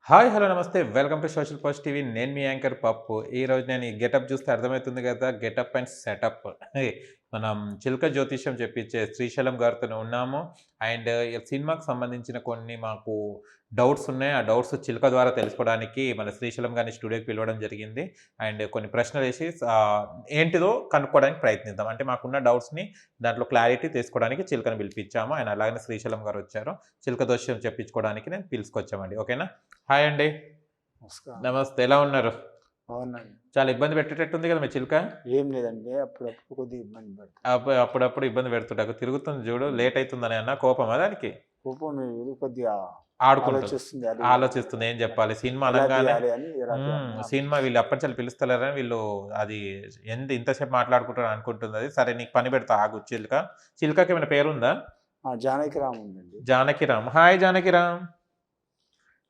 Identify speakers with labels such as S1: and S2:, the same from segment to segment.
S1: Hi! Hello! నమస్తే. Welcome to social post TV. నేను మీ anchor పప్పు. ఈరోజు నేను ఈ గెటప్ చూస్తే అర్థమైతుంది కదా! Getup and setup. మనం చిలుక జ్యోతిష్యం చెప్పించే శ్రీశైలం గారితోనే ఉన్నాము. అండ్ ఈ సినిమాకి సంబంధించిన కొన్ని మాకు డౌట్స్ ఉన్నాయి. ఆ డౌట్స్ చిలుక ద్వారా తెలుసుకోవడానికి మన శ్రీశైలం గారిని స్టూడియోకి పిలవడం జరిగింది. అండ్ కొన్ని ప్రశ్నలేసి ఏంటిదో కనుక్కోవడానికి ప్రయత్నిద్దాం. అంటే మాకున్న డౌట్స్‌ని దాంట్లో క్లారిటీ తీసుకోవడానికి చిలుకని పిలిపించాము. అండ్ అలాగనే శ్రీశైలం గారు వచ్చారు. చిలుక జ్యోతిష్యం చెప్పించుకోవడానికి నేను పిలుచుకొచ్చామండి. ఓకేనా? హాయ్ అండి.
S2: నమస్కారం.
S1: నమస్తే. ఎలా ఉన్నారు?
S2: బాగున్నాను.
S1: చాలా ఇబ్బంది పెట్టేటట్టుంది కదా మీ చిలుక?
S2: ఏం లేదండి. అప్పుడప్పుడు కొద్దిగా ఇబ్బంది పడతా.
S1: అప్పుడప్పుడు ఇబ్బంది పెడుతుంటాకు. తిరుగుతుంది చూడు లేట్ అయితుందని ఏమన్నా కోపమా దానికి?
S2: కోపం లేదు, కొద్దిగా
S1: ఆడుకుంటుంది.
S2: ఆలోచిస్తుంది. అది
S1: ఆలోచిస్తుంది ఏం చెప్పాలి? సినిమా
S2: ఎలా
S1: అనంగానే
S2: తీయాలి అని ఎలా తీయాలని
S1: సినిమా వీళ్ళు అప్పటినుంచి పిలుస్తలేరని వీళ్ళు అది ఇంతసేపు మాట్లాడుకుంటారు అనుకుంటుందది. సరే నీకు పని పెడతా ఆగు చిలుక. చిలుకకి ఏమైనా పేరుందా?
S2: జానకిరామ్ ఉందండి.
S1: జానకిరామ్. హాయ్ జానకిరామ్.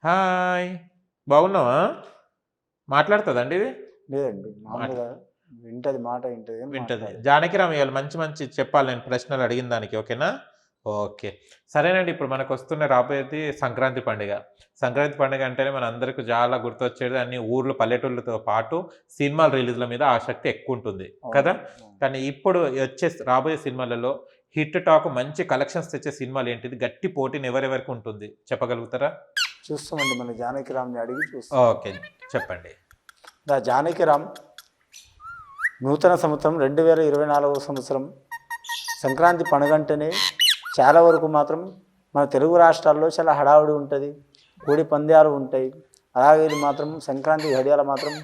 S1: హాయ్! బాగున్నావా? మాట్లాడుతదండి ఇది?
S2: లేదండి, మామూలుగా వింటది, మాట వింటది కానీ
S1: వింటది.
S2: మాట్లాడదు.
S1: జానకిరామ్ ఇయాల మంచి మంచి చెప్పాలి నేను ప్రశ్నలు అడిగిన దానికి. ఓకేనా? ఓకే. సరేనండి. ఇప్పుడు మనకొస్తున్న రాబోయేది సంక్రాంతి పండుగ. సంక్రాంతి పండుగ అంటేనే మనందరికి చాలా గుర్తొచ్చేది అన్ని ఊర్లు, పల్లెటూర్లతో పాటు సినిమాల రిలీజ్‌ల మీద ఆసక్తి ఎక్కువుంటుంది కదా!
S2: అవును.
S1: కానీ ఇప్పుడు రాబోయే సినిమాలలో హిట్ టాక్ మంచి కలెక్షన్స్ తెచ్చే సినిమాలేంటిది? గట్టి పోటీని ఎవరెవరికి ఉంటుంది చెప్పగలుగుతారా?
S2: చూస్తామండి, మన జానకిరామ్ని అడిగి చూస్తాం.
S1: ఓకే. చెప్పండి.
S2: జానకిరామ్ నూతన సంవత్సరం 2024 సంవత్సరం సంక్రాంతి పండుగ అంటేనే చాలా వరకు మాత్రం మన తెలుగు రాష్ట్రాల్లో చాలా హడావుడి ఉంటుంది, కోడి పందాలు ఉంటాయి. అలాగే ఇది మాత్రం సంక్రాంతి గడియాల మాత్రం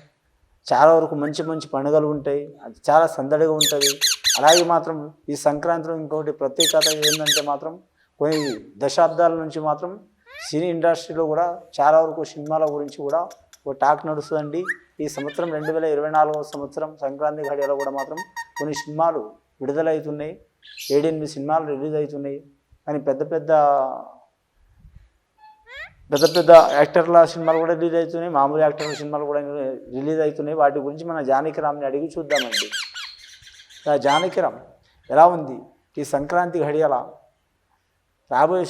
S2: చాలా వరకు మంచి మంచి పండుగలు ఉంటాయి, అది చాలా సందడిగా ఉంటుంది. అలాగే మాత్రం ఈ సంక్రాంతిలో ఇంకొకటి ప్రత్యేకత ఏంటంటే మాత్రం కొన్ని దశాబ్దాల నుంచి మాత్రం సినీ ఇండస్ట్రీలో కూడా చాలా వరకు సినిమాల గురించి కూడా ఒక టాక్ నడుస్తుందండి. ఈ సంవత్సరం 2024 సంవత్సరం సంక్రాంతి గడియలో కూడా మాత్రం కొన్ని సినిమాలు విడుదలవుతున్నాయి. 7-8 సినిమాలు రిలీజ్ అవుతున్నాయి. కానీ పెద్ద పెద్ద యాక్టర్ల సినిమాలు కూడా రిలీజ్ అవుతున్నాయి, మామూలు యాక్టర్ల సినిమాలు కూడా రిలీజ్ అవుతున్నాయి. వాటి గురించి మన జానకిరామ్ని అడిగి చూద్దామండి. జానకిరామ్ ఎలా ఉంది ఈ సంక్రాంతి గడియల? రాబోయే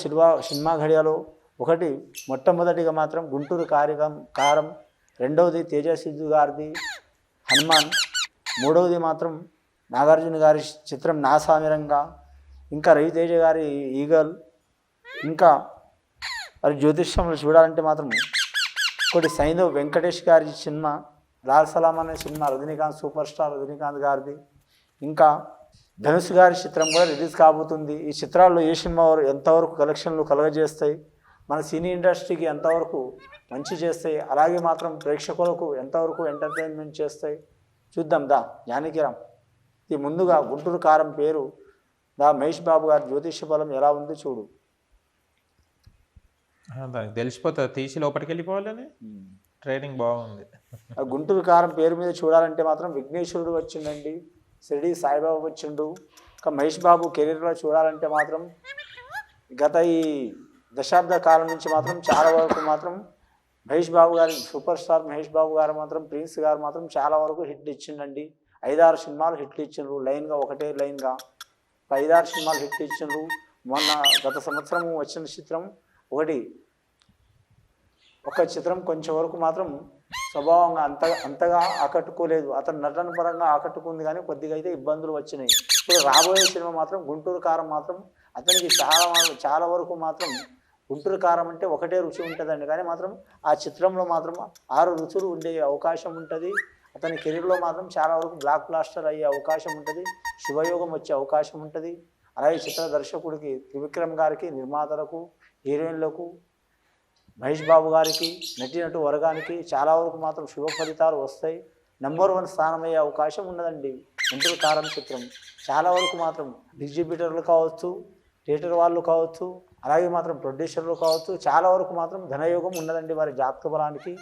S2: సినిమా గడియలో ఒకటి మొట్టమొదటిగా మాత్రం గుంటూరు కారం, రెండవది తేజస్వి గారిది హనుమాన్, మూడవది మాత్రం నాగార్జున గారి చిత్రం నా సామిరంగా, ఇంకా రవితేజ గారి ఈగల్, ఇంకా మరి జ్యోతిష్యంలో చూడాలంటే మాత్రం ఒకటి సైంధవ్ వెంకటేష్ గారి సినిమా లాల్ సలాం అనే cinema Rajinikanth, super star Rajinikanth గారిది, ఇంకా ధనుష్ గారి చిత్రం కూడా రిలీజ్ కాబోతుంది. ఈ చిత్రాల్లో ఏ సినిమా ఎంతవరకు కలెక్షన్లు కలగజేస్తాయి, మన సినీ ఇండస్ట్రీకి ఎంతవరకు మంచి చేస్తాయి, అలాగే మాత్రం ప్రేక్షకులకు ఎంతవరకు ఎంటర్టైన్మెంట్ చేస్తాయి చూద్దాం. జానకిరామ్ ఇది ముందుగా గుంటూరు కారం పేరు మహేష్ బాబు గారి జ్యోతిష్య బలం ఎలా ఉందో చూడు.
S1: దానికి తెలిసిపోతుంది తీసి లోపలికి వెళ్ళిపోవాలని ట్రైనింగ్ బాగుంది.
S2: ఆ గుంటూరు కారం పేరు మీద చూడాలంటే మాత్రం విఘ్నేశ్వరుడు వచ్చిండండి, షిరిడి సాయిబాబా వచ్చిండు. ఇంకా మహేష్ బాబు కెరీర్లో చూడాలంటే మాత్రం గత ఈ దశాబ్ద కాలం నుంచి మాత్రం చాలా వరకు మాత్రం మహేష్ బాబు గారి సూపర్ స్టార్ మహేష్ బాబు గారు మాత్రం ప్రిన్స్ గారు మాత్రం చాలా వరకు హిట్లు ఇచ్చిండండి. 5-6 సినిమాలు హిట్లు ఇచ్చిండ్రు, లైన్గా ఒకటే లైన్గా 5-6 సినిమాలు హిట్లు ఇచ్చిండ్రు. మొన్న గత సంవత్సరం వచ్చిన చిత్రం ఒక చిత్రం కొంచెం వరకు మాత్రం స్వభావంగా అంతగా ఆకట్టుకోలేదు. అతను నటన పరంగా ఆకట్టుకుంది కానీ కొద్దిగా అయితే ఇబ్బందులు వచ్చినాయి. ఇప్పుడు రాబోయే సినిమా మాత్రం గుంటూరు కారం మాత్రం అతనికి చాలా వరకు మాత్రం గుంటూరు కారం అంటే ఒకటే రుచి ఉంటుందండి, కానీ మాత్రం ఆ చిత్రంలో మాత్రం 6 రుచులు ఉండే అవకాశం ఉంటుంది. అతని కెరీర్లో మాత్రం చాలా వరకు బ్లాక్ బ్లాస్టర్ అయ్యే అవకాశం ఉంటుంది, శుభయోగం వచ్చే అవకాశం ఉంటుంది. అలాగే చిత్ర దర్శకుడికి త్రివిక్రమ్ గారికి, నిర్మాతలకు, హీరోయిన్లకు, మహేష్ బాబు గారికి, నటీనటు వర్గానికి చాలా వరకు మాత్రం శుభ ఫలితాలు వస్తాయి. నెంబర్ 1 స్థానం అయ్యే అవకాశం ఉన్నదండి గుంటూరు కారం చిత్రం. చాలా వరకు మాత్రం డిస్ట్రిబ్యూటర్లు కావచ్చు, థియేటర్ వాళ్ళు కావచ్చు, అలాగే మాత్రం ప్రొడ్యూసర్లు కావచ్చు, చాలా వరకు మాత్రం ధనయోగం ఉన్నదండి వారి జాతక బలానికి.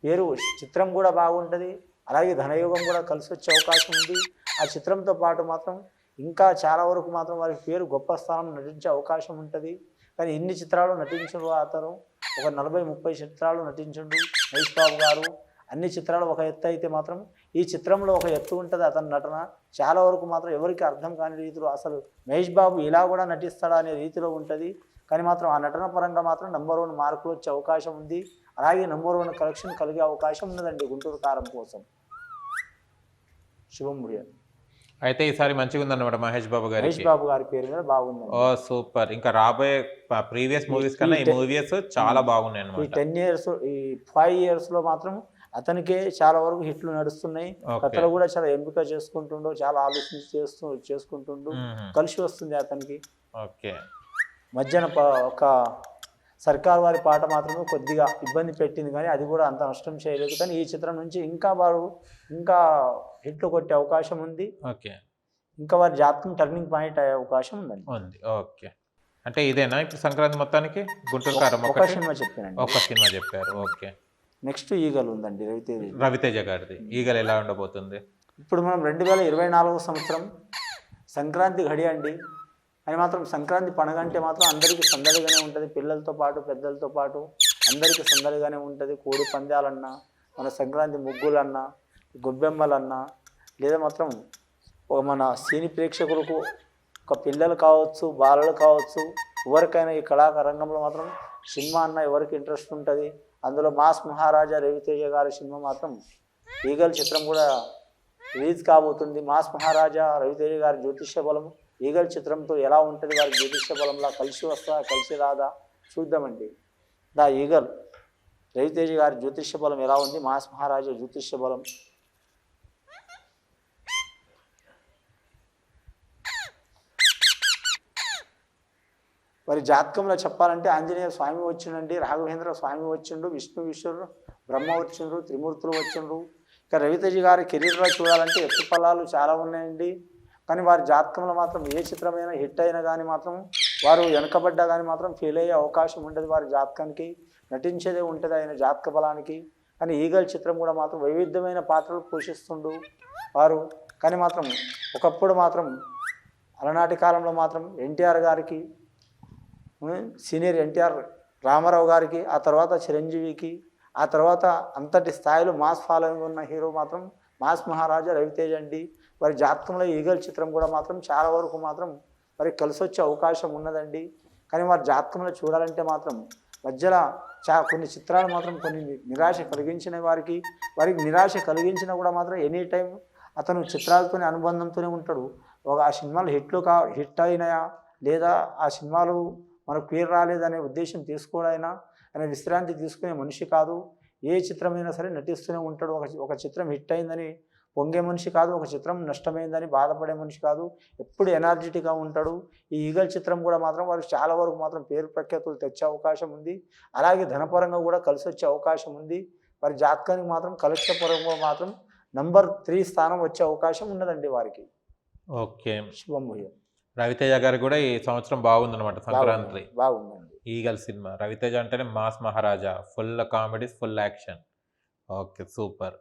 S2: పేరు చిత్రం కూడా బాగుంటుంది, అలాగే ధనయోగం కూడా కలిసి వచ్చే అవకాశం ఉంది. ఆ చిత్రంతో పాటు మాత్రం ఇంకా చాలా వరకు మాత్రం వారి పేరు గొప్ప స్థానం నటించే అవకాశం ఉంటుంది. కానీ ఇన్ని చిత్రాలు నటించడు అతను, ఒక 40-30 చిత్రాలు నటించండు మహేష్ బాబు గారు. అన్ని చిత్రాలు ఒక ఎత్తు అయితే మాత్రం ఈ చిత్రంలో ఒక ఎత్తు ఉంటుంది అతని నటన. చాలా వరకు మాత్రం ఎవరికి అర్థం కాని రీతిలో అసలు మహేష్ బాబు ఇలా కూడా నటిస్తాడా అనే రీతిలో ఉంటుంది. కానీ మాత్రం ఆ నటన పరంగా మాత్రం నెంబర్ 1 మార్కులు వచ్చే అవకాశం ఉంది. అలాగే నంబర్ 1 కలెక్షన్ కలిగే అవకాశం ఉన్నదండి గుంటూరు కారం కోసం. శుభం భూయాత్.
S1: అయితే ఈసారి మంచిగా ఉందన్నమాట మహేష్ బాబు
S2: మహేష్
S1: గారికి.
S2: బాబు గారి పేరు మీద బాగుందండి.
S1: ఓ సూపర్. ఇంకా రాబోయే ప్రీవియస్ మూవీస్ కన్నా ఈ మూవీస్ చాలా బాగున్నాయి
S2: ఈ
S1: అన్నమాట.
S2: 10 ఇయర్స్ ఈ 5 ఇయర్స్లో మాత్రం అతనికే చాలా వరకు హిట్లు నడుస్తున్నాయి.
S1: ఓకే.
S2: కథలు కూడా చాలా ఎంపిక చేసుకుంటుండో, చాలా ఆలోచించి చేసుకుంటుండు. కలిసి వస్తుంది అతనికి.
S1: ఓకే.
S2: మధ్యాహ్న ఒక సర్కార్ వారి పాట మాత్రమే కొద్దిగా ఇబ్బంది పెట్టింది, కానీ అది కూడా అంత నష్టం చేయలేదు. కానీ ఈ చిత్రం నుంచి ఇంకా హిట్లు కొట్టే అవకాశం ఉంది.
S1: ఓకే.
S2: ఇంకా వారి జాతకం టర్నింగ్ పాయింట్ అయ్యే అవకాశం ఉందండి.
S1: ఉంది. ఓకే. అంటే ఇదేనా ఇప్పుడు సంక్రాంతి మొత్తానికి గుంటూరు కారం
S2: ఒక
S1: ఒకటి?
S2: సినిమా చెప్పానండి.
S1: ఒక సినిమా చెప్పారు. ఓకే.
S2: నెక్స్ట్ ఈగలు ఉందండి రవితేజ.
S1: రవితేజ గారిది ఈగలు ఎలా ఉండబోతుంది?
S2: ఇప్పుడు మనం 2024 సంవత్సరం సంక్రాంతి ఘడి అండి. అని మాత్రం సంక్రాంతి పండుగ అంటే మాత్రం అందరికీ సందడిగానే ఉంటుంది. పిల్లలతో పాటు పెద్దలతో పాటు అందరికీ సందడిగానే ఉంటుంది. కోడి పందాలన్నా, మన సంక్రాంతి ముగ్గులన్నా, గొబ్బెమ్మలన్నా, లేదా మాత్రం మన సినీ ప్రేక్షకులకు ఒక పిల్లలు కావచ్చు, బాలలు కావచ్చు, ఎవరికైనా ఈ కళాకార రంగంలో మాత్రం సినిమా అన్న ఎవరికి ఇంట్రెస్ట్ ఉంటుంది. అందులో మాస్ మహారాజా రవితేజ గారి సినిమా మాత్రం ఈగల్ చిత్రం కూడా రిలీజ్ కాబోతుంది. మాస్ మహారాజా రవితేజ గారి జ్యోతిష్య బలం ఈగల్ చిత్రంతో ఎలా ఉంటుంది, వారి జ్యోతిష్య బలంలా కలిసి వస్తా కలిసి రాదా చూద్దామండి. దా ఈగల్ రవితేజ గారి జ్యోతిష్య బలం ఎలా ఉంది, మాస్ మహారాజా జ్యోతిష్య బలం. వారి జాతకంలో చెప్పాలంటే ఆంజనేయ స్వామి వచ్చిండండి, రాఘవేంద్ర స్వామి వచ్చిండు, విష్ణు విశ్వరు బ్రహ్మ వచ్చిండ్రు, త్రిమూర్తులు వచ్చిండ్రు. ఇక రవితేజ గారి కెరీర్లో చూడాలంటే ఎత్తు ఫలాలు చాలా ఉన్నాయండి. కానీ వారి జాతకంలో మాత్రం ఏ చిత్రమైనా హిట్ అయినా కానీ మాత్రం వారు వెనకబడ్డా కానీ మాత్రం ఫెయిల్ అయ్యే అవకాశం ఉంటుంది. వారి జాతకానికి నటించేదే ఉంటుంది ఆయన జాతక బలానికి. కానీ ఈగల్ చిత్రం కూడా మాత్రం వైవిధ్యమైన పాత్రలు పోషిస్తుండు వారు. కానీ మాత్రం ఒకప్పుడు మాత్రం అలనాటి కాలంలో మాత్రం ఎన్టీఆర్ గారికి, సీనియర్ ఎన్టీఆర్ రామారావు గారికి, ఆ తర్వాత చిరంజీవికి, ఆ తర్వాత అంతటి స్థాయిలో మాస్ ఫాలోయింగ్ ఉన్న హీరో మాత్రం మాస్ మహారాజా రవితేజ అండి. వారి జాతకంలో ఈగల్ చిత్రం కూడా మాత్రం చాలా వరకు మాత్రం వారికి కలిసి వచ్చే అవకాశం ఉన్నదండి. కానీ వారి జాతకంలో చూడాలంటే మాత్రం మధ్యలో కొన్ని చిత్రాలు మాత్రం కొన్ని నిరాశ కలిగించిన వారికి నిరాశ కలిగించినా కూడా మాత్రం ఎనీ టైం అతను చిత్రాలతోనే అనుబంధంతోనే ఉంటాడు. ఆ సినిమాలు హిట్ అయినాయా లేదా ఆ సినిమాలు మనకు పేరు రాలేదనే ఉద్దేశం తీసుకోవడైనా ఆయన విశ్రాంతి తీసుకునే మనిషి కాదు. ఏ చిత్రమైనా సరే నటిస్తూనే ఉంటాడు. ఒక చిత్రం హిట్ అయిందని పొంగే మనిషి కాదు, ఒక చిత్రం నష్టమైందని బాధపడే మనిషి కాదు. ఎప్పుడు ఎనర్జెటిక్గా ఉంటాడు. ఈ ఈగల్ చిత్రం కూడా మాత్రం వారు చాలా వరకు మాత్రం పేరు ప్రఖ్యాతులు తెచ్చే అవకాశం ఉంది. అలాగే ధనపరంగా కూడా కలిసి వచ్చే అవకాశం ఉంది. వారి జాతకానికి మాత్రం కలెక్షన్ పరంగా మాత్రం నంబర్ 3 స్థానం వచ్చే అవకాశం ఉన్నదండి వారికి.
S1: ఓకే.
S2: శుభం భూయం.
S1: రవితేజ గారు కూడా ఈ సంవత్సరం బాగుందన్నమాట సంక్రాంతి.
S2: బాగుందండి.
S1: Eagle cinema. రవితేజ అంటేనే mass Maharaja, full comedy, full action. Okay, super.